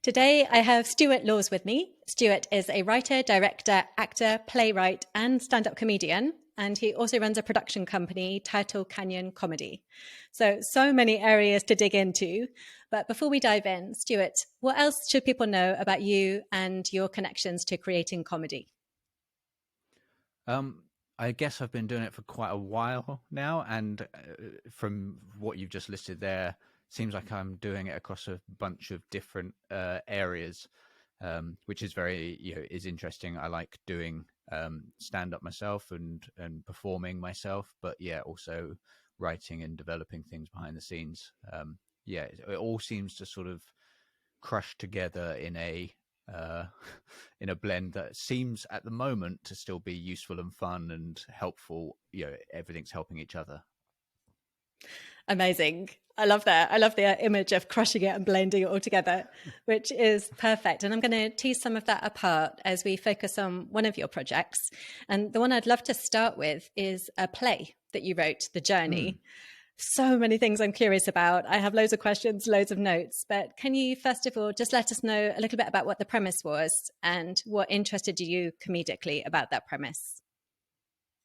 Today, I have Stuart Laws with me. Stuart is a writer, director, actor, playwright, and stand up comedian. And he also runs a production company, Title Canyon Comedy. So many areas to dig into. But before we dive in, Stuart, what else should people know about you and your connections to creating comedy? Um, I guess I've been doing it for quite a while now, and from what you've just listed there, seems like I'm doing it across a bunch of different areas, which is is interesting. I like doing stand up myself and performing myself, but yeah, also writing and developing things behind the scenes. Yeah, it all seems to sort of crushed together uh, in a blend that seems at the moment to still be useful and fun and helpful. Everything's helping each other. Amazing. I love that. I love the image of crushing it and blending it all together, which is perfect. And I'm going to tease some of that apart as we focus on one of your projects. And the one I'd love to start with is a play that you wrote, The Hmm. Journey. So many things I'm curious about. I have loads of questions, loads of notes. But can you, first of all, just let us know a little bit about what the premise was and what interested you comedically about that premise?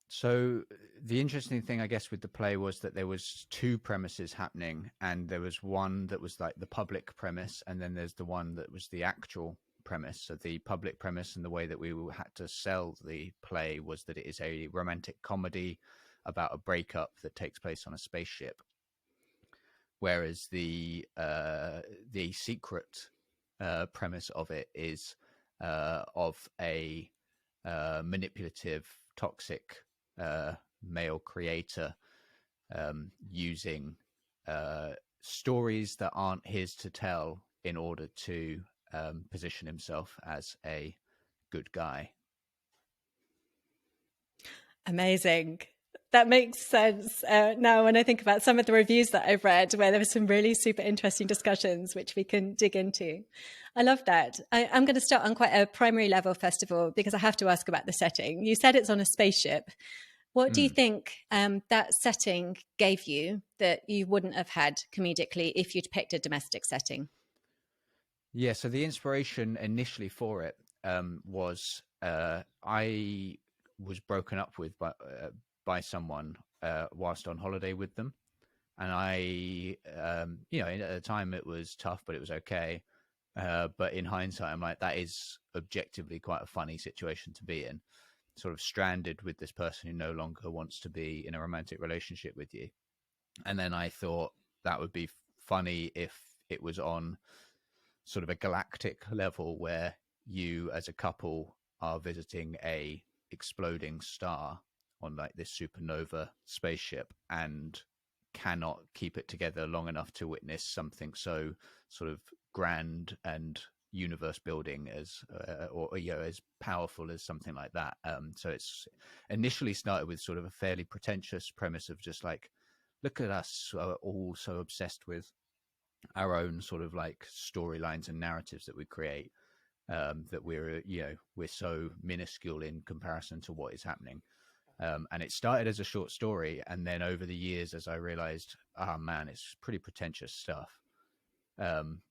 So the interesting thing, I guess, with the play was that there was two premises happening, and there was one that was like the public premise, and then there's the one that was the actual premise. So the public premise and the way that had to sell the play was that it is a romantic comedy about a breakup that takes place on a spaceship, whereas the secret premise of it is of a manipulative, toxic uh, male creator using uh, stories that aren't his to tell in order to position himself as a good guy. Amazing. That makes sense. Now, when I think about some of the reviews that I've read, where there were some really super interesting discussions, which we can dig into. I love that. I'm going to start on quite a primary level, first of all, because I have to ask about the setting. You said it's on a spaceship. What do you Mm. think that setting gave you that you wouldn't have had comedically if you'd picked a domestic setting? Yeah, so the inspiration initially for it was I was broken up with by someone whilst on holiday with them, and at the time it was tough, but it was okay. But in hindsight, I'm like, that is objectively quite a funny situation to be in, sort of stranded with this person who no longer wants to be in a romantic relationship with you. And then I thought that would be funny if it was on sort of a galactic level where you as a couple are visiting a exploding star on like this supernova spaceship and cannot keep it together long enough to witness something so sort of grand and universe building as or as powerful as something like that. So it's initially started with sort of a fairly pretentious premise of just like, look at us all so obsessed with our own sort of like storylines and narratives that we create, that we're so minuscule in comparison to what is happening. And it started as a short story, and then over the years, as I realized, oh man, it's pretty pretentious stuff, um,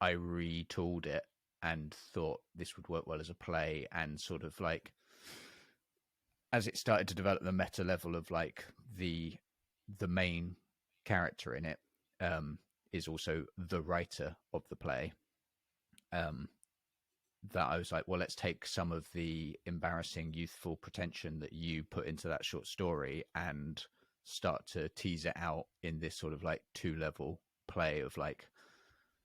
I retooled it and thought this would work well as a play, and sort of like as it started to develop the meta level of like the main character in it, um, is also the writer of the play. Um, that I was like, well, let's take some of the embarrassing youthful pretension that you put into that short story and start to tease it out in this sort of like two level play of like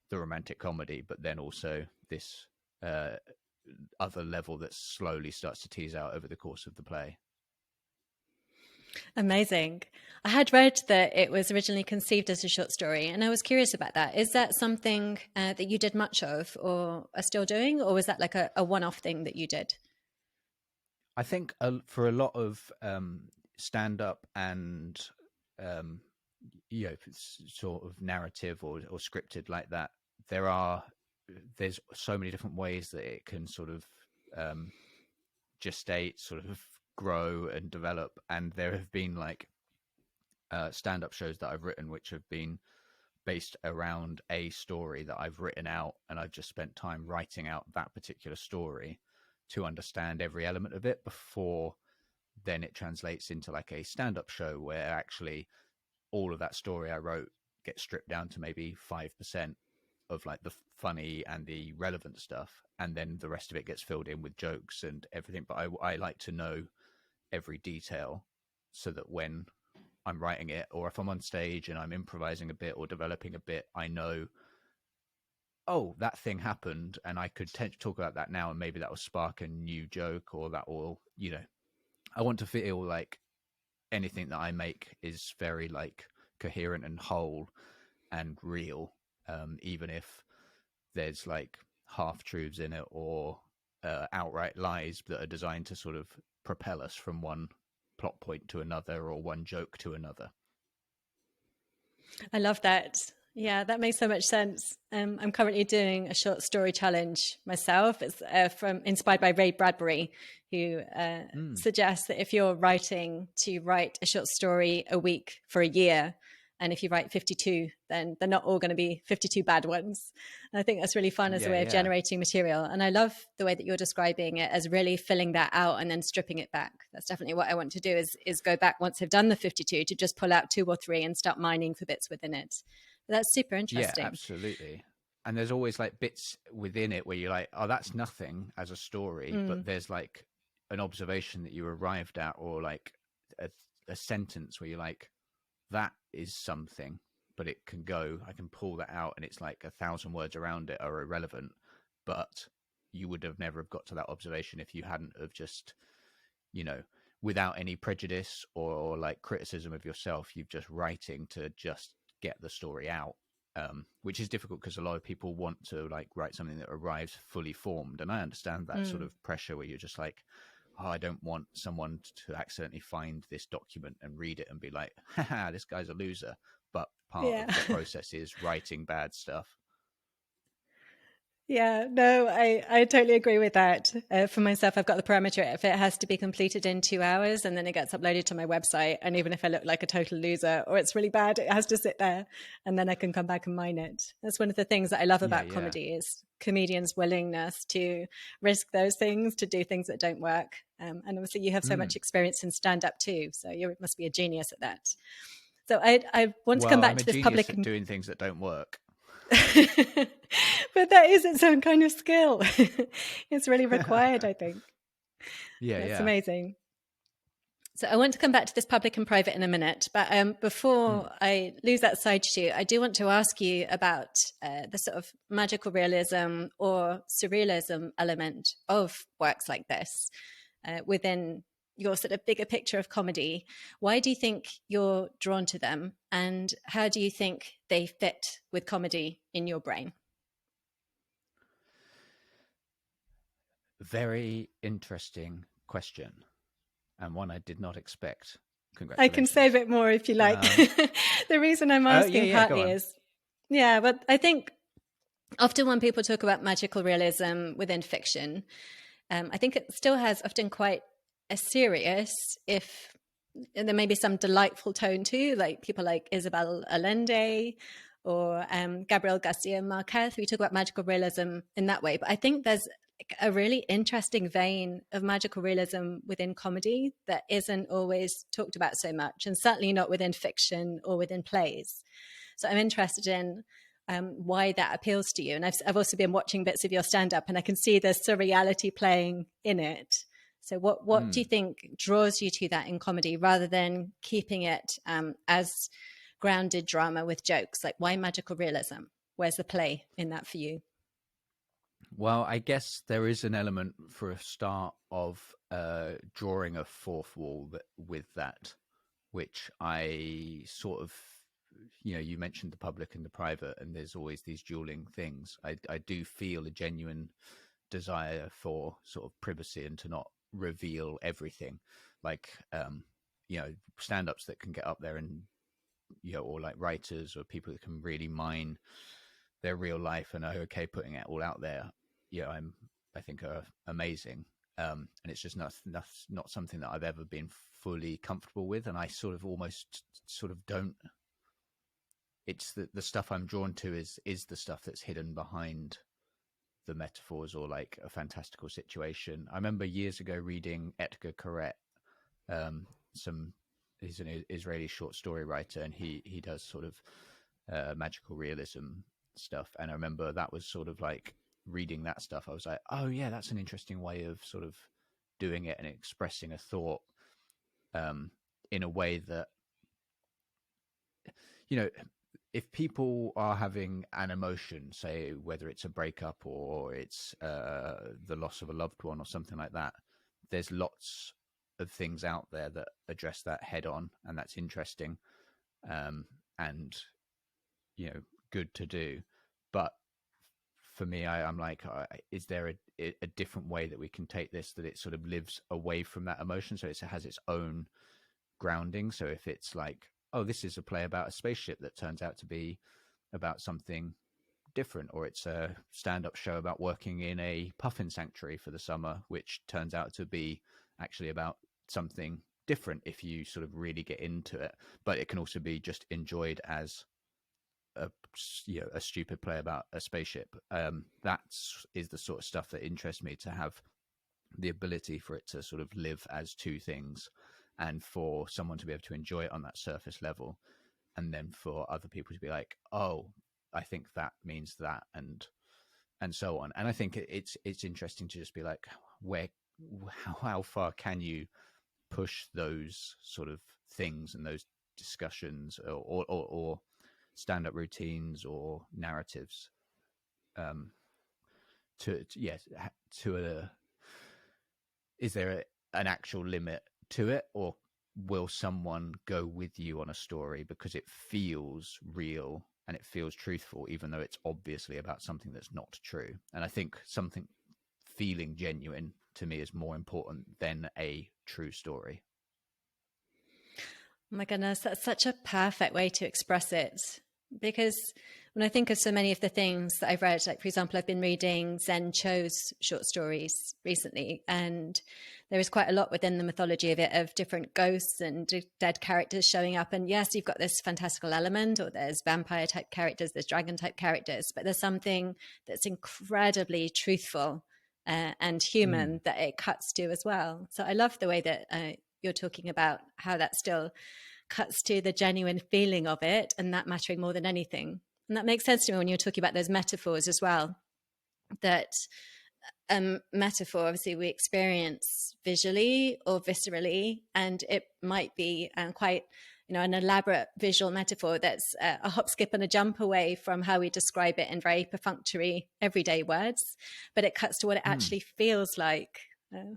the romantic comedy, but then also this uh, other level that slowly starts to tease out over the course of the play. Amazing. I had read that it was originally conceived as a short story, and I was curious about that. Is that something that you did much of or are still doing, or was that like a one off thing that you did? I think for a lot of stand up and um, sort of narrative or scripted like that, there's so many different ways that it can sort of um, gestate, sort of grow and develop. And there have been like stand up shows that I've written which have been based around a story that I've written out, and I've just spent time writing out that particular story to understand every element of it before then it translates into like a stand-up show where actually all of that story I wrote gets stripped down to maybe 5% of like the funny and the relevant stuff, and then the rest of it gets filled in with jokes and everything. But I like to know every detail so that when I'm writing it, or if I'm on stage and I'm improvising a bit or developing a bit, I know, oh, that thing happened, and I could talk about that now, and maybe that will spark a new joke, or that will, you know, I want to feel like anything that I make is very like coherent and whole and real, even if there's like half truths in it, or outright lies that are designed to sort of propel us from one plot point to another, or one joke to another. I love that. Yeah, that makes so much sense. I'm currently doing a short story challenge myself. It's inspired by Ray Bradbury, who suggests that if you're writing, to write a short story a week for a year. And if you write 52, then they're not all going to be 52 bad ones. And I think that's really fun as a way of generating material. And I love the way that you're describing it as really filling that out and then stripping it back. That's definitely what I want to do, is go back once I've done the 52 to just pull out 2 or 3 and start mining for bits within it. That's super interesting. Yeah, absolutely. And there's always like bits within it where you're like, oh, that's nothing as a story, but there's like an observation that you arrived at, or like a sentence where you're like, that is something, but it can go, I can pull that out, and it's like 1,000 words around it are irrelevant, but you would have never have got to that observation if you hadn't have just, you know, without any prejudice or like criticism of yourself, you've just writing to just get the story out, which is difficult because a lot of people want to like write something that arrives fully formed, and I understand that sort of pressure where you're just like, oh, I don't want someone to accidentally find this document and read it and be like, haha, this guy's a loser. But part of the process is writing bad stuff. Yeah, no, I totally agree with that. For myself, I've got the parameter if it has to be completed in 2 hours, and then it gets uploaded to my website. And even if I look like a total loser or it's really bad, it has to sit there, and then I can come back and mine it. That's one of the things that I love about comedy, is comedians' willingness to risk those things, to do things that don't work. And obviously you have so much experience in stand-up too, so you must be a genius at that. So I want to come back to this public... at doing things that don't work. But that is its own kind of skill. It's really required, I think. That's amazing. So I want to come back to this public and private in a minute, but before I lose that side shoot, I do want to ask you about the sort of magical realism or surrealism element of works like this within your sort of bigger picture of comedy. Why do you think you're drawn to them, and how do you think they fit with comedy in your brain? Very interesting question, and one I did not expect. Congratulations. I can say a bit more if you like. The reason I'm asking partly is, but I think often when people talk about magical realism within fiction, I think it still has often quite a serious, if there may be some delightful tone too, like people like Isabel Allende or Gabriel Garcia Marquez. We talk about magical realism in that way, but I think there's a really interesting vein of magical realism within comedy that isn't always talked about so much, and certainly not within fiction or within plays. So I'm interested in why that appeals to you. And I've also been watching bits of your stand-up, and I can see the surreality playing in it. So what do you think draws you to that in comedy, rather than keeping it as grounded drama with jokes? Like, why magical realism? Where's the play in that for you? Well, I guess there is an element for a start of drawing a fourth wall with that, which I sort of, you mentioned the public and the private, and there's always these dueling things. I do feel a genuine desire for sort of privacy and to not reveal everything, like stand-ups that can get up there and or like writers or people that can really mine their real life and are okay putting it all out there. I think are amazing, and it's just not something that I've ever been fully comfortable with, and I sort of almost don't it's the stuff I'm drawn to is the stuff that's hidden behind the metaphors, or like a fantastical situation. I remember years ago reading Edgar Corret, some he's an Israeli short story writer, and he does sort of magical realism stuff. And I remember that was sort of like reading that stuff. I was like, oh yeah, that's an interesting way of sort of doing it and expressing a thought in a way that, you know, if people are having an emotion, say whether it's a breakup or it's the loss of a loved one or something like that, there's lots of things out there that address that head on, and that's interesting, and good to do. But for me, I'm like, is there a different way that we can take this, that it sort of lives away from that emotion, so it has its own grounding? So if it's like, oh, this is a play about a spaceship that turns out to be about something different, or it's a stand-up show about working in a puffin sanctuary for the summer, which turns out to be actually about something different if you sort of really get into it. But it can also be just enjoyed as a stupid play about a spaceship. That is the sort of stuff that interests me, to have the ability for it to sort of live as two things, and for someone to be able to enjoy it on that surface level, and then for other people to be like, oh, I think that means that, and so on. And I think it's interesting to just be like, how far can you push those sort of things and those discussions, or stand-up routines or narratives, is there an actual limit to it, or will someone go with you on a story because it feels real and it feels truthful, even though it's obviously about something that's not true? And I think something feeling genuine to me is more important than a true story. Oh my goodness, that's such a perfect way to express it. Because when I think of so many of the things that I've read, like, for example, I've been reading Zen Cho's short stories recently, and there is quite a lot within the mythology of it, of different ghosts and dead characters showing up. And yes, you've got this fantastical element, or there's vampire type characters, there's dragon type characters, but there's something that's incredibly truthful and human that it cuts to as well. So I love the way that you're talking about how that still cuts to the genuine feeling of it, and that mattering more than anything. And that makes sense to me when you're talking about those metaphors as well, that metaphor obviously we experience visually or viscerally, and it might be quite an elaborate visual metaphor that's a hop, skip and a jump away from how we describe it in very perfunctory everyday words, but it cuts to what it actually feels like.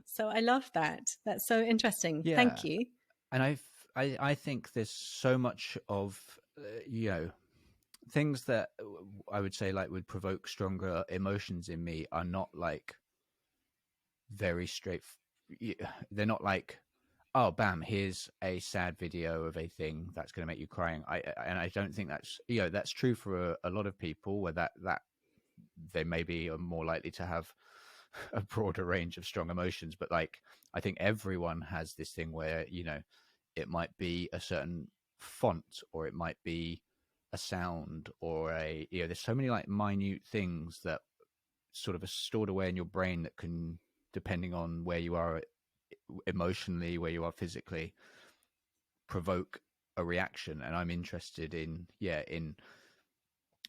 So I love that. That's so interesting. Yeah. Thank you. And I think there's so much of things that I would say like would provoke stronger emotions in me are not like very straight. They're not like, oh, bam, here's a sad video of a thing that's going to make you crying. And I don't think that's true for a lot of people, where that they maybe are more likely to have a broader range of strong emotions. But like, I think everyone has this thing where it might be a certain font, or it might be a sound, or there's so many like minute things that sort of are stored away in your brain that can, depending on where you are emotionally, where you are physically, provoke a reaction. And I'm interested in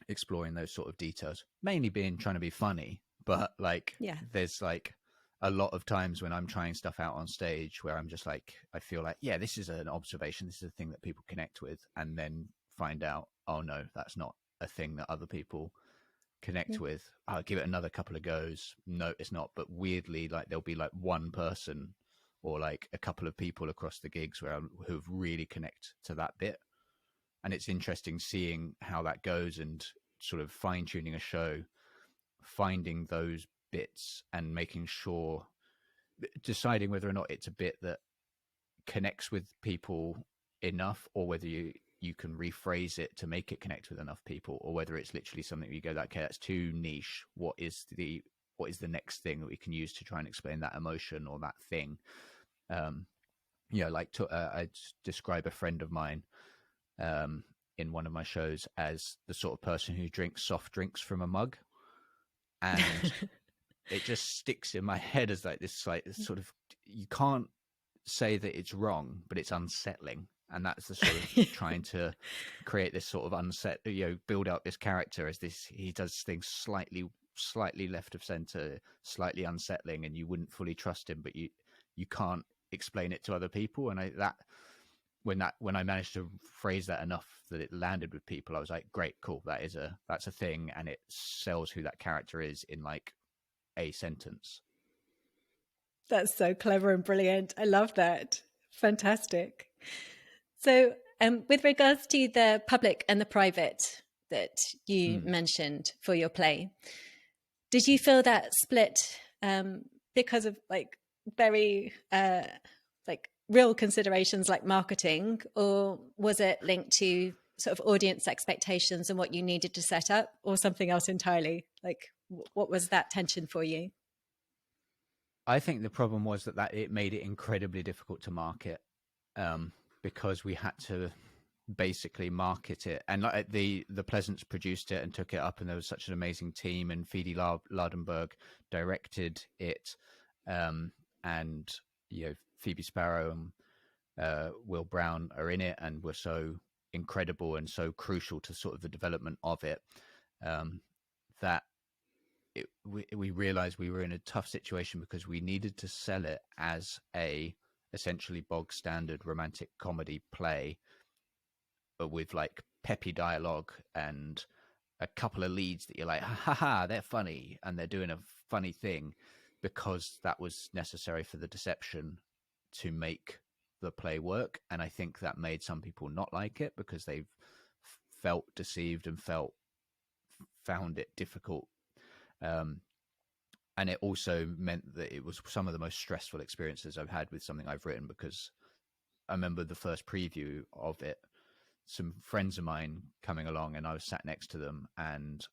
exploring those sort of details, mainly trying to be funny. But like, there's like a lot of times when I'm trying stuff out on stage where I'm just like, I feel like, yeah, this is an observation, this is a thing that people connect with, and then find out, oh no, that's not a thing that other people connect with. I'll give it another couple of goes. No, it's not. But weirdly, like, there'll be like one person or like a couple of people across the gigs who've really connect to that bit. And it's interesting seeing how that goes, and sort of fine tuning a show, finding those bits and making sure, deciding whether or not it's a bit that connects with people enough, or whether you can rephrase it to make it connect with enough people, or whether it's literally something you go like, okay, that's too niche. What is the next thing that we can use to try and explain that emotion or that thing? Like I describe a friend of mine in one of my shows as the sort of person who drinks soft drinks from a mug, and it just sticks in my head as like this sort of, you can't say that it's wrong, but it's unsettling. And that's the sort of trying to create this sort of build out this character as this, he does things slightly left of center, slightly unsettling, and you wouldn't fully trust him, but you can't explain it to other people. And when I managed to phrase that enough that it landed with people, I was like, great, cool, that's a thing, and it sells who that character is in like a sentence. That's so clever and brilliant. I love that. Fantastic. So with regards to the public and the private that you mentioned for your play, did you feel that split because of like very like real considerations like marketing, or was it linked to sort of audience expectations and what you needed to set up, or something else entirely? Like what was that tension for you? I think the problem was that it made it incredibly difficult to market, because we had to basically market it, and like the Pleasants produced it and took it up, and there was such an amazing team, and Phoebe Lardenberg directed it, and Phoebe Sparrow and Will Brown are in it and were so incredible and so crucial to sort of the development of it, that we realized we were in a tough situation because we needed to sell it as a essentially bog standard romantic comedy play, but with like peppy dialogue and a couple of leads that you're like, ha ha, they're funny and they're doing a funny thing, because that was necessary for the deception to make the play work. And I think that made some people not like it because they've felt deceived and found it difficult. And it also meant that it was some of the most stressful experiences I've had with something I've written, because I remember the first preview of it, some friends of mine coming along, and I was sat next to them, and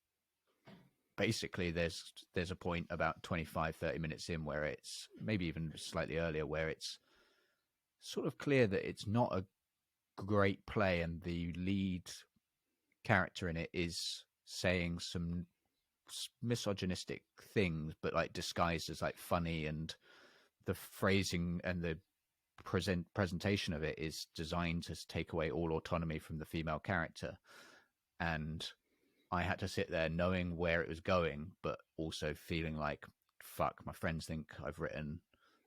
basically there's a point about 25-30 minutes in where it's, maybe even slightly earlier, where it's sort of clear that it's not a great play, and the lead character in it is saying some misogynistic things, but like disguised as like funny, and the phrasing and the presentation of it is designed to take away all autonomy from the female character. And I had to sit there knowing where it was going, but also feeling like, fuck, my friends think I've written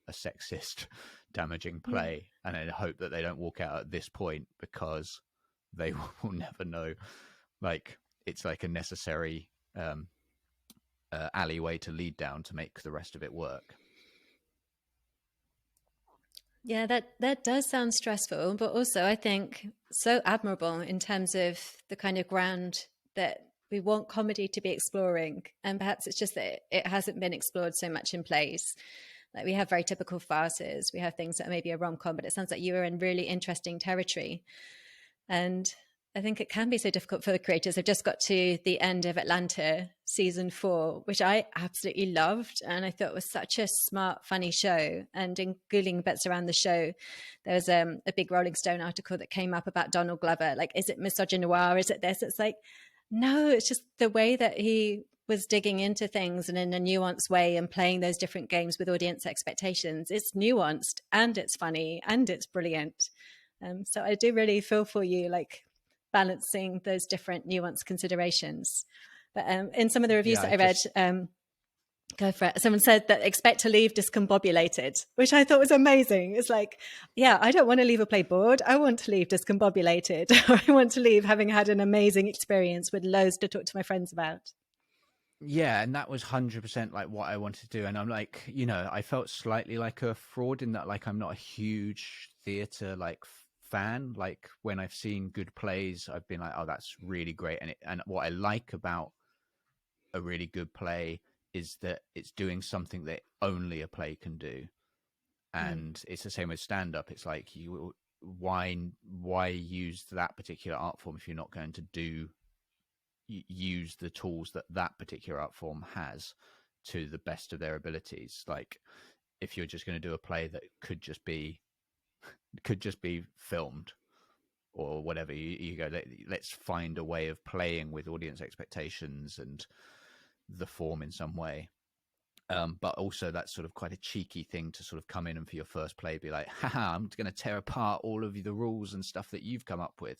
a sexist, damaging play, and I hope that they don't walk out at this point, because they will never know. Like, it's like a necessary alleyway to lead down to make the rest of it work. Yeah, that does sound stressful, but also I think so admirable in terms of the kind of ground that we want comedy to be exploring. And perhaps it's just that it hasn't been explored so much in plays. Like, we have very typical farces, we have things that are maybe a rom-com, but it sounds like you were in really interesting territory. And I think it can be so difficult for the creators. I've just got to the end of Atlanta season 4, which I absolutely loved. And I thought was such a smart, funny show. And in Googling bits around the show, there was a big Rolling Stone article that came up about Donald Glover. Like, is it misogynoir? Is it this? It's like, no, it's just the way that he was digging into things and in a nuanced way and playing those different games with audience expectations. It's nuanced and it's funny and it's brilliant. So I do really feel for you, like balancing those different nuanced considerations. But in some of the reviews that I read, go for it. Someone said that expect to leave discombobulated, which I thought was amazing. It's like, yeah, I don't want to leave a play bored. I want to leave discombobulated. I want to leave having had an amazing experience with loads to talk to my friends about. Yeah, and that was 100% like what I wanted to do. And I'm like, I felt slightly like a fraud in that, like, I'm not a huge theatre like fan. Like, when I've seen good plays, I've been like, oh, that's really great. And what I like about a really good play is that it's doing something that only a play can do. And it's the same with stand-up. It's like, why use that particular art form if you're not going to use the tools that particular art form has to the best of their abilities? Like, if you're just going to do a play that could just be filmed, or whatever. You go, let's find a way of playing with audience expectations and the form in some way. But also that's sort of quite a cheeky thing to sort of come in and for your first play be like, haha, I'm going to tear apart all of the rules and stuff that you've come up with.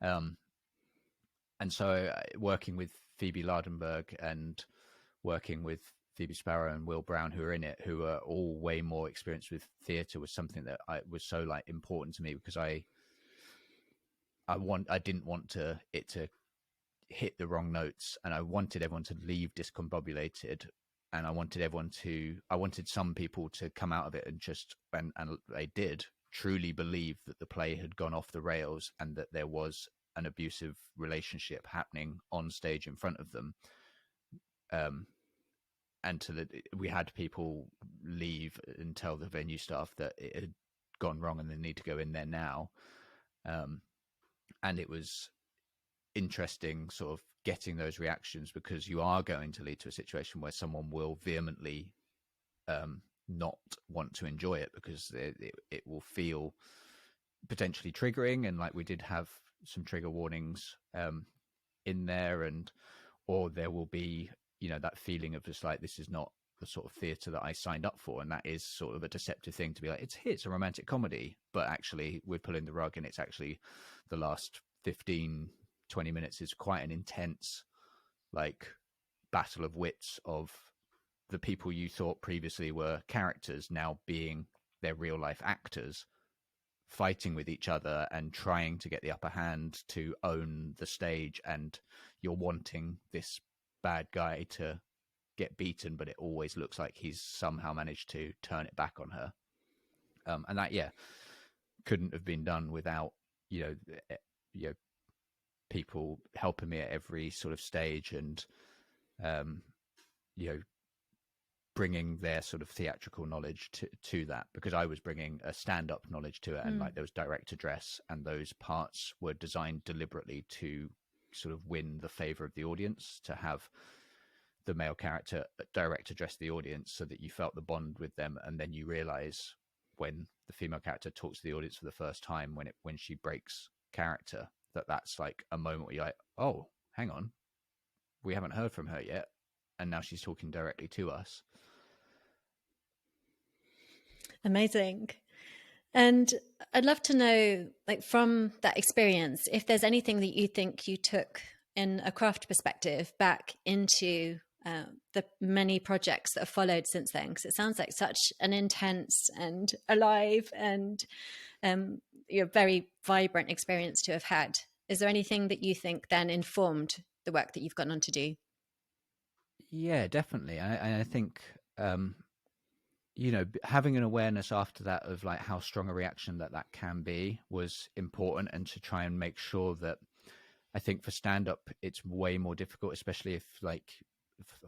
And so working with Phoebe Lardenberg and working with Phoebe Sparrow and Will Brown, who are in it, who are all way more experienced with theatre, was something that was so like important to me, because I didn't want it to hit the wrong notes, and I wanted everyone to leave discombobulated, and I wanted some people to come out of it and just, and they did truly believe that the play had gone off the rails and that there was an abusive relationship happening on stage in front of them. And we had people leave and tell the venue staff that it had gone wrong and they need to go in there now. And it was interesting sort of getting those reactions, because you are going to lead to a situation where someone will vehemently not want to enjoy it, because it will feel potentially triggering, and like we did have some trigger warnings in there, and or there will be, you know, that feeling of just like, this is not the sort of theatre that I signed up for, and that is sort of a deceptive thing to be like, it's a romantic comedy, but actually we're pulling the rug, and it's actually the last 15-20 minutes is quite an intense like battle of wits of the people you thought previously were characters now being their real life actors, fighting with each other and trying to get the upper hand to own the stage, and you're wanting this bad guy to get beaten, but it always looks like he's somehow managed to turn it back on her. And that, yeah, couldn't have been done without, you know, people helping me at every sort of stage, and you know, bringing their sort of theatrical knowledge to that, because I was bringing a stand-up knowledge to it, and like there was direct address, and those parts were designed deliberately to sort of win the favor of the audience, to have the male character direct address the audience so that you felt the bond with them, and then you realize when the female character talks to the audience for the first time, when she breaks character, that's like a moment where you're like, oh, hang on, we haven't heard from her yet, and now she's talking directly to us. Amazing. And I'd love to know, like, from that experience, if there's anything that you think you took in a craft perspective back into the many projects that have followed since then, because it sounds like such an intense and alive and very vibrant experience to have had. Is there anything that you think then informed the work that you've gone on to do? Yeah, definitely. I think, you know, having an awareness after that of like how strong a reaction that can be was important, and to try and make sure that, I think for stand-up, it's way more difficult, especially if like,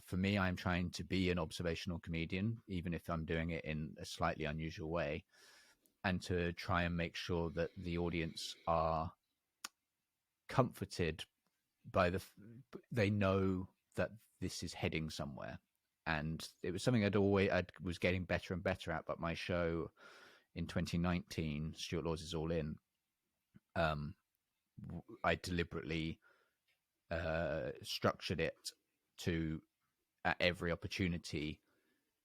for me, I'm trying to be an observational comedian, even if I'm doing it in a slightly unusual way, and to try and make sure that the audience are comforted by they know that this is heading somewhere. And it was something I was getting better and better at. But my show in 2019, Stuart Laws is All In, I deliberately structured it to, at every opportunity,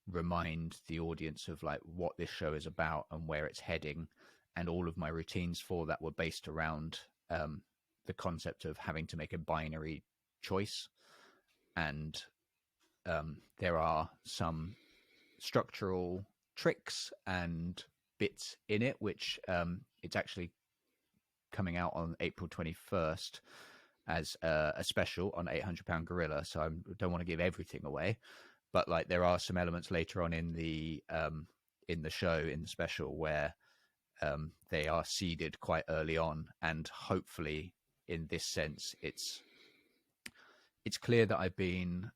remind the audience of like what this show is about and where it's heading. And all of my routines for that were based around the concept of having to make a binary choice. And there are some structural tricks and bits in it, which it's actually coming out on April 21st as a special on £800 Gorilla. So I don't want to give everything away, but like there are some elements later on in the show, in the special, where they are seeded quite early on, and hopefully in this sense it's clear that I've been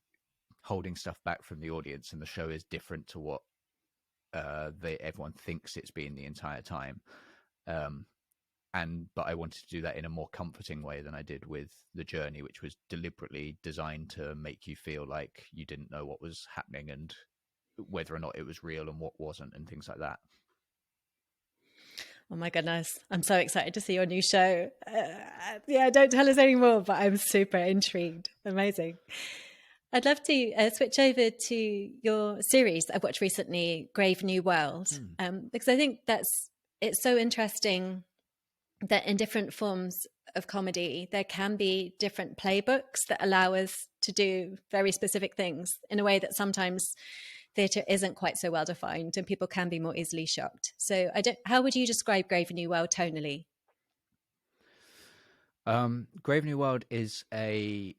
holding stuff back from the audience, and the show is different to what everyone thinks it's been the entire time. But I wanted to do that in a more comforting way than I did with The Journey, which was deliberately designed to make you feel like you didn't know what was happening and whether or not it was real and what wasn't, and things like that. Oh my goodness. I'm so excited to see your new show. Yeah, don't tell us any more, but I'm super intrigued. Amazing. I'd love to switch over to your series that I've watched recently, Grave New World, because I think it's so interesting that in different forms of comedy, there can be different playbooks that allow us to do very specific things in a way that sometimes theatre isn't quite so well defined and people can be more easily shocked. So how would you describe Grave New World tonally? Grave New World is it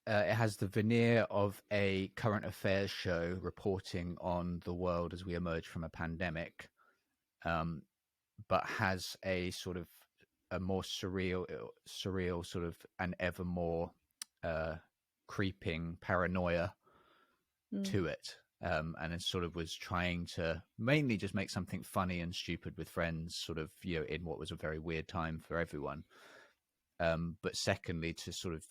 has the veneer of a current affairs show reporting on the world as we emerge from a pandemic, but has a sort of a more surreal sort of an ever more creeping paranoia to it. And it sort of was trying to mainly just make something funny and stupid with friends, sort of, in what was a very weird time for everyone. But secondly, to sort of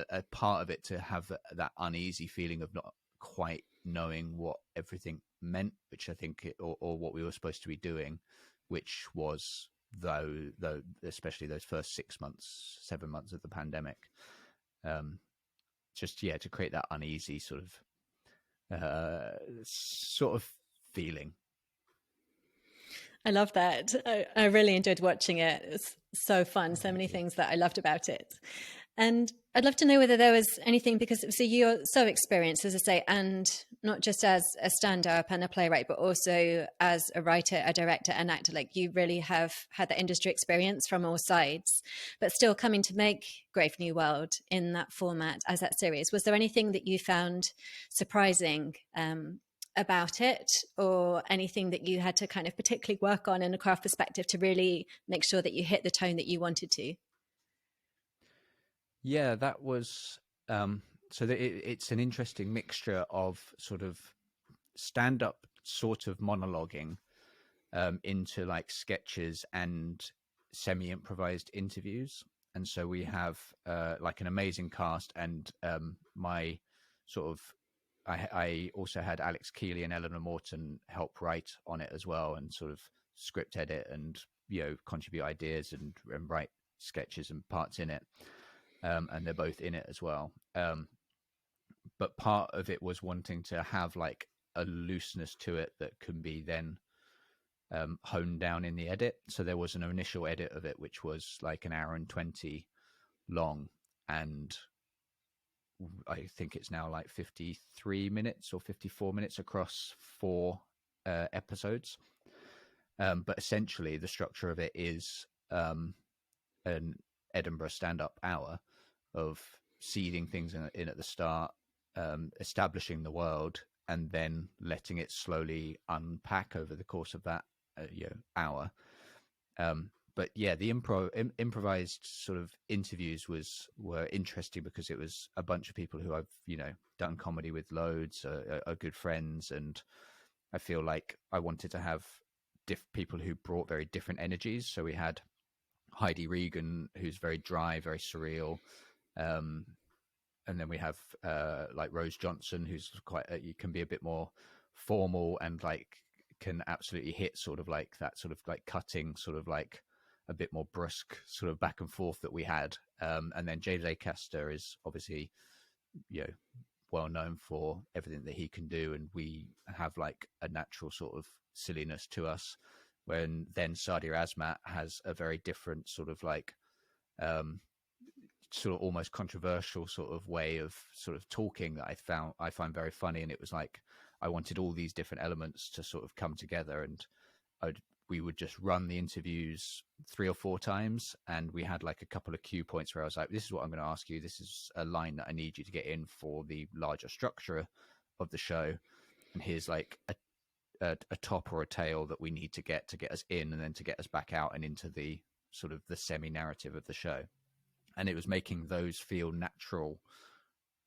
a part of it to have that uneasy feeling of not quite knowing what everything meant, which I think, or what we were supposed to be doing, which was though especially those first 6 months, 7 months of the pandemic, just to create that uneasy sort of feeling. I love that. I really enjoyed watching it. It's so fun. So many things that I loved about it. And I'd love to know whether there was anything, because so you're so experienced, as I say, and not just as a stand-up and a playwright, but also as a writer, a director, an actor. Like, you really have had the industry experience from all sides, but still coming to make Grave New World in that format as that series. Was there anything that you found surprising about it, or anything that you had to kind of particularly work on in a craft perspective to really make sure that you hit the tone that you wanted to? Yeah, that was it's an interesting mixture of sort of stand-up sort of monologuing into like sketches and semi-improvised interviews. And so we have like an amazing cast, and my sort of I also had Alex Keeley and Eleanor Morton help write on it as well, and sort of script edit and contribute ideas and write sketches and parts in it. And they're both in it as well. But part of it was wanting to have like a looseness to it that can be then honed down in the edit. So there was an initial edit of it which was like an hour and 20 long, and I think it's now like 53 minutes or 54 minutes across 4 episodes. But essentially the structure of it is an Edinburgh stand-up hour of seeding things in at the start, establishing the world, and then letting it slowly unpack over the course of that hour. But yeah, the improvised sort of interviews were interesting because it was a bunch of people who I've done comedy with loads, are good friends, and I feel like I wanted to have people who brought very different energies. So we had Heidi Regan, who's very dry, very surreal. And then we have like Rose Johnson, who's quite you can be a bit more formal and like can absolutely hit sort of like that sort of like cutting, sort of like a bit more brusque sort of back and forth that we had. And then James Acaster is obviously well known for everything that he can do, and we have like a natural sort of silliness to us. When then Sadia Asmat has a very different sort of like sort of almost controversial sort of way of sort of talking that I find very funny. And it was like I wanted all these different elements to sort of come together, and we would just run the interviews 3 or 4 times, and we had like a couple of cue points where I was like, this is what I'm going to ask you, this is a line that I need you to get in for the larger structure of the show, and here's like a top or a tail that we need to get us in, and then to get us back out and into the sort of the semi-narrative of the show. And it was making those feel natural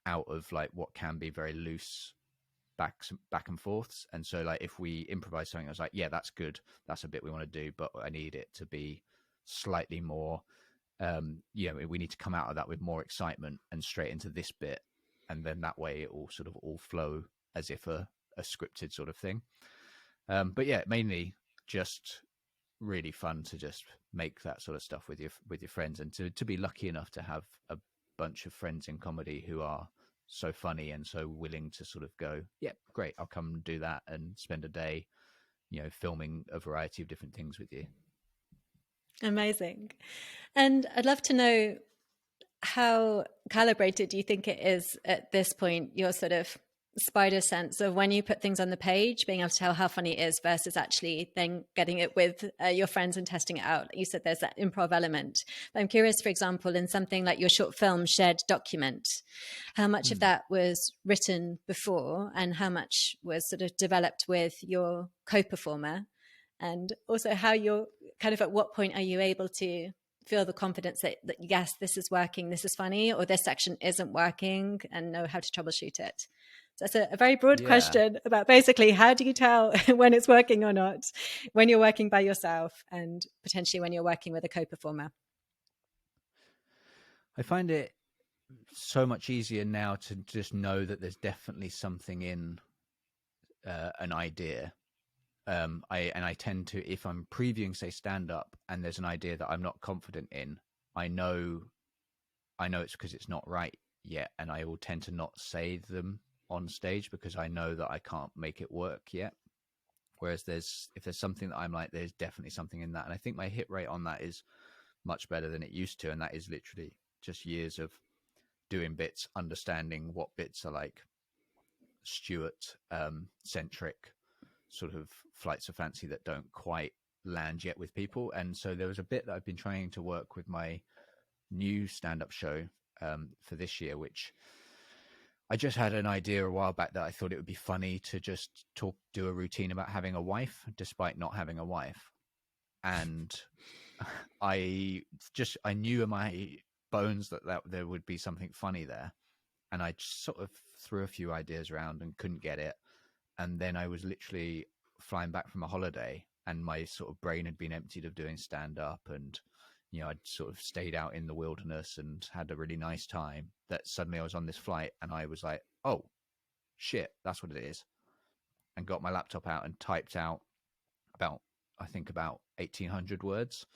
out of like what can be very loose back and forths. And so like if we improvise something, I was like, yeah, that's good, that's a bit we want to do, but I need it to be slightly more we need to come out of that with more excitement and straight into this bit, and then that way it will sort of all flow as if a scripted sort of thing. But yeah, mainly just really fun to just make that sort of stuff with your friends, and to be lucky enough to have a bunch of friends in comedy who are so funny and so willing to sort of go, yeah, great, I'll come and do that, and spend a day, filming a variety of different things with you. Amazing. And I'd love to know, how calibrated do you think it is at this point, your sort of spider sense of when you put things on the page, being able to tell how funny it is versus actually then getting it with your friends and testing it out? You said there's that improv element. But I'm curious, for example, in something like your short film Shared Document, how much of that was written before and how much was sort of developed with your co-performer? And also how you're kind of, at what point are you able to feel the confidence that yes, this is working, this is funny, or this section isn't working, and know how to troubleshoot it? So that's a very broad question about basically how do you tell when it's working or not, when you're working by yourself and potentially when you're working with a co-performer. I find it so much easier now to just know that there's definitely something in an idea. I tend to, if I'm previewing, say, stand up, and there's an idea that I'm not confident in, I know it's because it's not right yet, and I will tend to not say them on stage because I know that I can't make it work yet. Whereas if there's something that I'm like, there's definitely something in that, and I think my hit rate on that is much better than it used to, and that is literally just years of doing bits, understanding what bits are like Stuart centric sort of flights of fancy that don't quite land yet with people. And so there was a bit that I've been trying to work with my new stand-up show for this year, which I just had an idea a while back that I thought it would be funny to just do a routine about having a wife despite not having a wife. And I knew in my bones that there would be something funny there. And I just sort of threw a few ideas around and couldn't get it. And then I was literally flying back from a holiday, and my sort of brain had been emptied of doing stand up, and I'd sort of stayed out in the wilderness and had a really nice time, that suddenly I was on this flight and I was like, oh shit, that's what it is. And got my laptop out and typed out about 1,800 words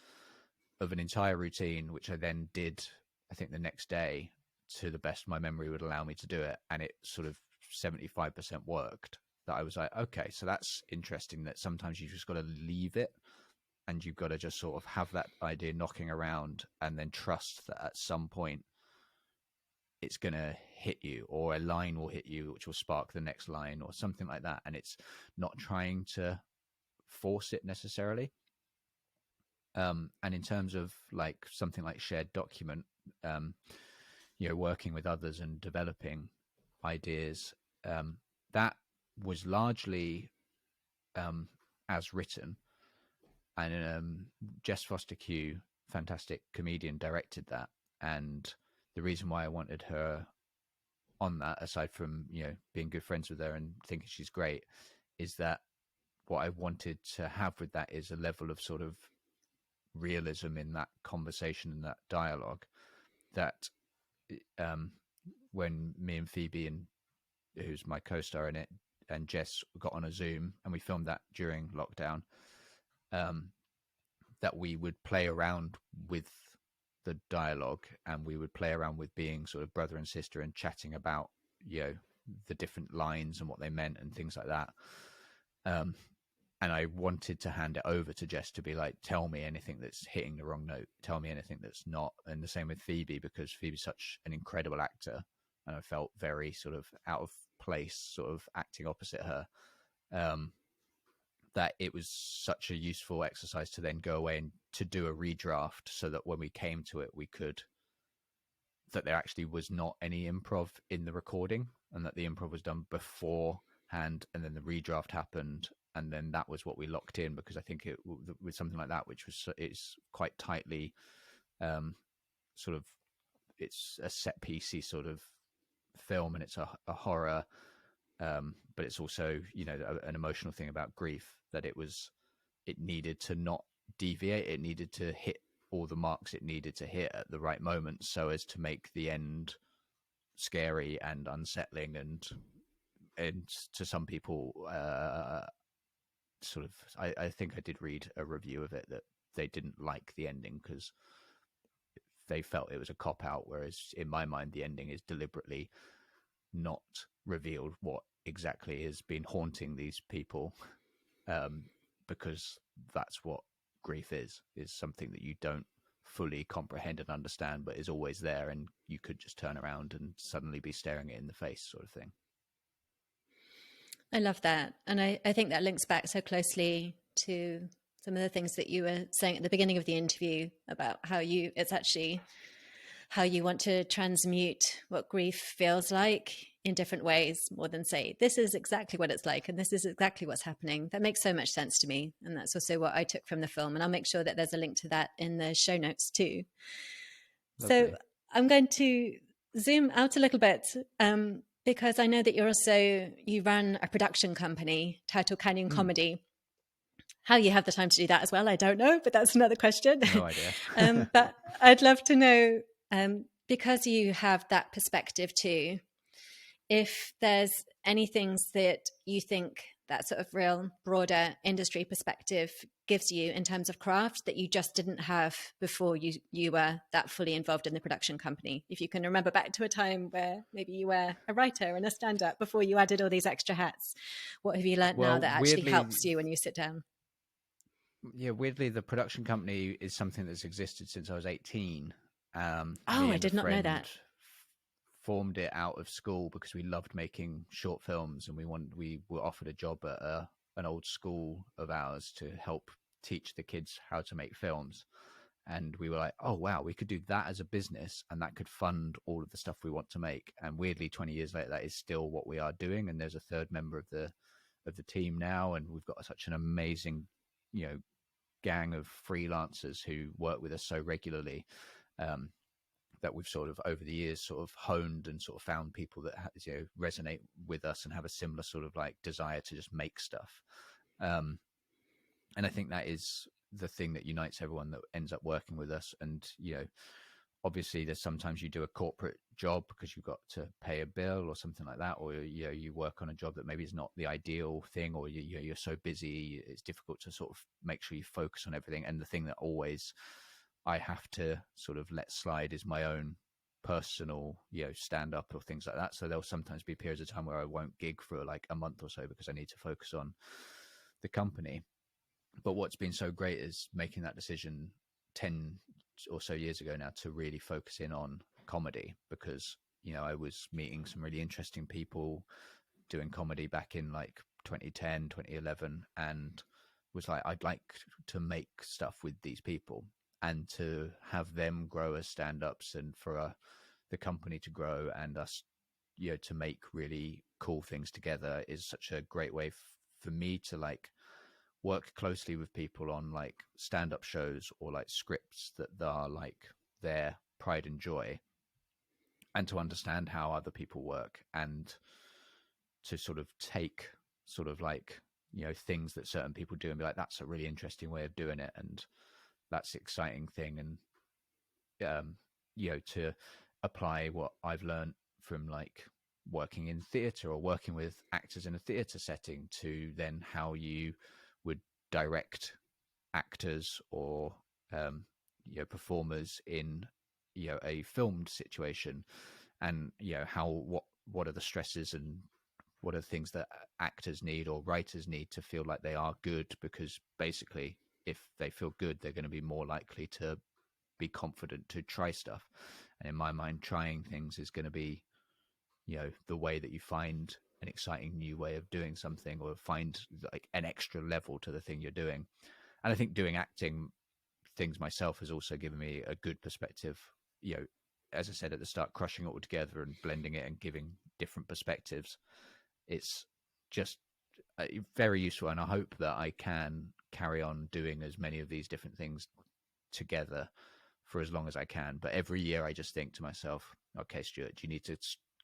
of an entire routine, which I then did, I think, the next day to the best my memory would allow me to do it. And it sort of 75% worked. That I was like, okay, so that's interesting, that sometimes you just got to leave it, and you've got to just sort of have that idea knocking around and then trust that at some point it's going to hit you, or a line will hit you, which will spark the next line or something like that. And it's not trying to force it necessarily. And in terms of like something like Shared Document, working with others and developing ideas, that was largely as written, and Jess Foster Q, fantastic comedian, directed that. And the reason why I wanted her on that, aside from being good friends with her and thinking she's great, is that what I wanted to have with that is a level of sort of realism in that conversation and that dialogue, that when me and Phoebe, and who's my co-star in it, and Jess got on a Zoom, and we filmed that during lockdown, that we would play around with the dialogue, and we would play around with being sort of brother and sister and chatting about the different lines and what they meant and things like that. And I wanted to hand it over to Jess to be like, tell me anything that's hitting the wrong note, tell me anything that's not. And the same with Phoebe, because Phoebe's such an incredible actor, and I felt very sort of out of place sort of acting opposite her, that it was such a useful exercise to then go away and to do a redraft, so that when we came to it, that there actually was not any improv in the recording, and that the improv was done beforehand, and then the redraft happened, and then that was what we locked in. Because I think it with something like that, which it's quite tightly sort of, it's a set piecey sort of film, and it's a horror, but it's also an emotional thing about grief, that it needed to not deviate, it needed to hit all the marks it needed to hit at the right moment, so as to make the end scary and unsettling, and to some people sort of, I think I did read a review of it that they didn't like the ending because they felt it was a cop out, whereas in my mind the ending is deliberately not revealed what exactly has been haunting these people, because that's what grief is something that you don't fully comprehend and understand, but is always there, and you could just turn around and suddenly be staring it in the face, sort of thing. I love that. And I think that links back so closely to some of the things that you were saying at the beginning of the interview about how it's actually how you want to transmute what grief feels like in different ways, more than say, this is exactly what it's like and this is exactly what's happening. That makes so much sense to me. And that's also what I took from the film. And I'll make sure that there's a link to that in the show notes too. Lovely. So I'm going to zoom out a little bit, because I know that you run a production company, Title Canyon Comedy. How you have the time to do that as well, I don't know, but that's another question. No idea. But I'd love to know, because you have that perspective too, if there's any things that you think that sort of real broader industry perspective gives you in terms of craft that you just didn't have before you were that fully involved in the production company. If you can remember back to a time where maybe you were a writer and a stand-up before you added all these extra hats, what have you learned now that actually helps you when you sit down? Yeah, weirdly, the production company is something that's existed since I was 18. I did not know that. Formed it out of school because we loved making short films, and we were offered a job at an old school of ours to help teach the kids how to make films. And we were like, oh wow, we could do that as a business, and that could fund all of the stuff we want to make. And weirdly, 20 years later, that is still what we are doing. And there's a third member of the team now, and we've got such an amazing, gang of freelancers who work with us so regularly, that we've sort of over the years sort of honed and sort of found people that resonate with us and have a similar sort of like desire to just make stuff. And I think that is the thing that unites everyone that ends up working with us. And obviously there's sometimes you do a corporate job because you've got to pay a bill or something like that, or you work on a job that maybe is not the ideal thing, or you're so busy it's difficult to sort of make sure you focus on everything. And the thing that always I have to sort of let slide is my own personal, stand up or things like that. So there'll sometimes be periods of time where I won't gig for like a month or so because I need to focus on the company. But what's been so great is making that decision 10 or so years ago now to really focus in on comedy, because, I was meeting some really interesting people doing comedy back in like 2010, 2011, and was like, I'd like to make stuff with these people and to have them grow as stand-ups, and for the company to grow and us, to make really cool things together is such a great way for me to like work closely with people on like stand-up shows or like scripts that are like their pride and joy, and to understand how other people work, and to sort of take sort of like, things that certain people do and be like, that's a really interesting way of doing it, and that's the exciting thing. And to apply what I've learned from like working in theatre or working with actors in a theatre setting to then how you would direct actors or performers in a filmed situation, and how what are the stresses and what are the things that actors need or writers need to feel like they are good, because basically if they feel good they're going to be more likely to be confident to try stuff. And in my mind, trying things is going to be the way that you find an exciting new way of doing something, or find like an extra level to the thing you're doing. And I think doing acting things myself has also given me a good perspective, as I said at the start, crushing it all together and blending it and giving different perspectives. It's just very useful, and I hope that I can carry on doing as many of these different things together for as long as I can. But every year I just think to myself, okay, Stuart, you need to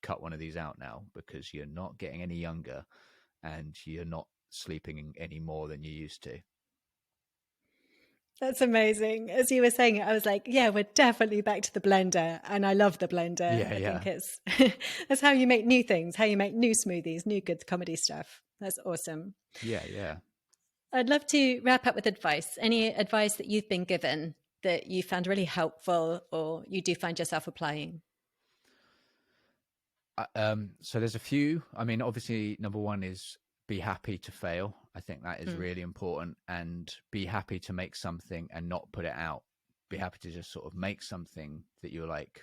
cut one of these out now, because you're not getting any younger and you're not sleeping any more than you used to. That's amazing. As you were saying it, I was like, yeah, we're definitely back to the blender. And I love the blender. I think it's that's how you make new things, how you make new smoothies, new good comedy stuff. That's awesome. Yeah. I'd love to wrap up with advice. Any advice that you've been given that you found really helpful or you do find yourself applying? So there's a few. I mean, obviously, number one is be happy to fail. I think that is Mm. really important, and be happy to make something and not put it out. Be happy to just sort of make something that you're like,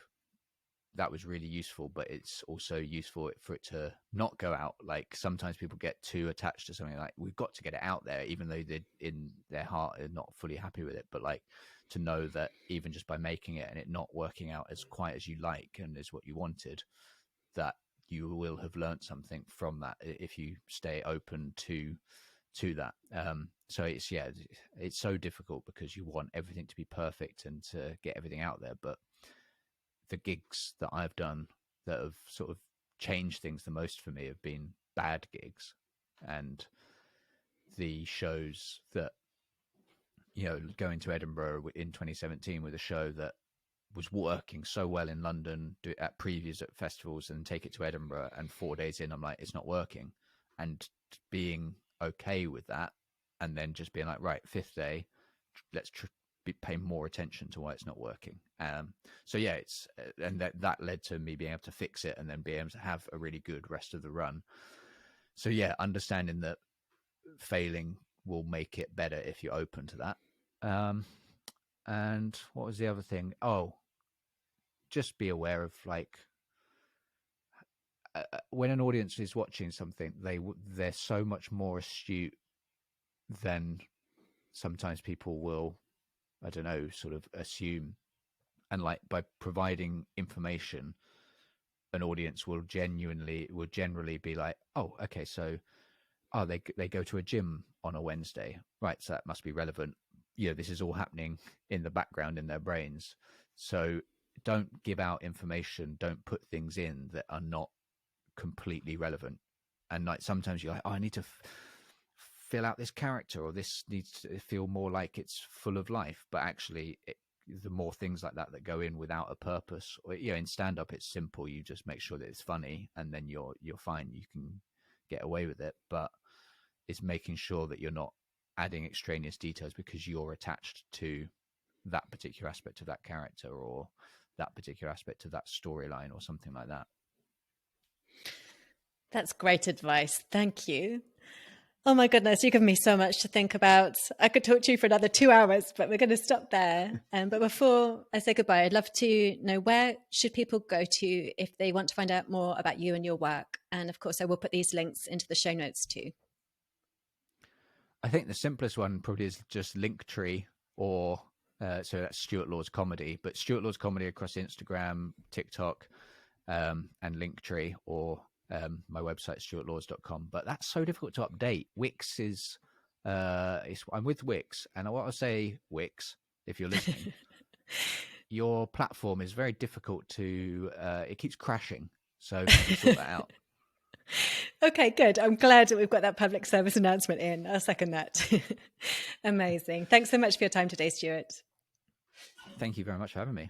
that was really useful, but it's also useful for it to not go out. Like sometimes people get too attached to something, like we've got to get it out there, even though they in their heart are not fully happy with it. But like to know that even just by making it and it not working out as quite as you like and as what you wanted, that you will have learned something from that if you stay open to that. So it's so difficult because you want everything to be perfect and to get everything out there. But the gigs that I've done that have sort of changed things the most for me have been bad gigs, and the shows that, you know, going to Edinburgh in 2017 with a show that was working so well in London, do it at previews at festivals, and take it to Edinburgh, and 4 days in, I'm like, it's not working, and being okay with that, and then just being like, right, fifth day, let's pay more attention to why it's not working. So yeah, it's and that led to me being able to fix it and then be able to have a really good rest of the run. So yeah, understanding that failing will make it better if you're open to that. And what was the other thing? Oh, just be aware of like when an audience is watching something, they're so much more astute than sometimes people will, I don't know, sort of assume. And like by providing information, an audience will generally be like, oh, okay, so they go to a gym on a Wednesday, right? So that must be relevant. You know, this is all happening in the background in their brains. So don't give out information. Don't put things in that are not completely relevant. And like sometimes you're like, oh, I need to fill out this character, or this needs to feel more like it's full of life. But actually, the more things like that go in without a purpose, or you know, in stand up, it's simple. You just make sure that it's funny, and then you're fine. You can get away with it. But it's making sure that you're not adding extraneous details because you're attached to that particular aspect of that character or that particular aspect of that storyline or something like that. That's great advice. Thank you. Oh my goodness, you've given me so much to think about. I could talk to you for another 2 hours, but we're going to stop there. But before I say goodbye, I'd love to know, where should people go to if they want to find out more about you and your work? And of course, I will put these links into the show notes too. I think the simplest one probably is just Linktree, or so that's Stuart Law's Comedy, but Stuart Law's Comedy across Instagram, TikTok, and Linktree, or my website, stuartlaws.com. But that's so difficult to update. Wix is, I'm with Wix, and what I'll say, Wix, if you're listening, your platform is very difficult to, it keeps crashing. So sort that out. Okay, good. I'm glad that we've got that public service announcement in. I'll second that. Amazing. Thanks so much for your time today, Stuart. Thank you very much for having me.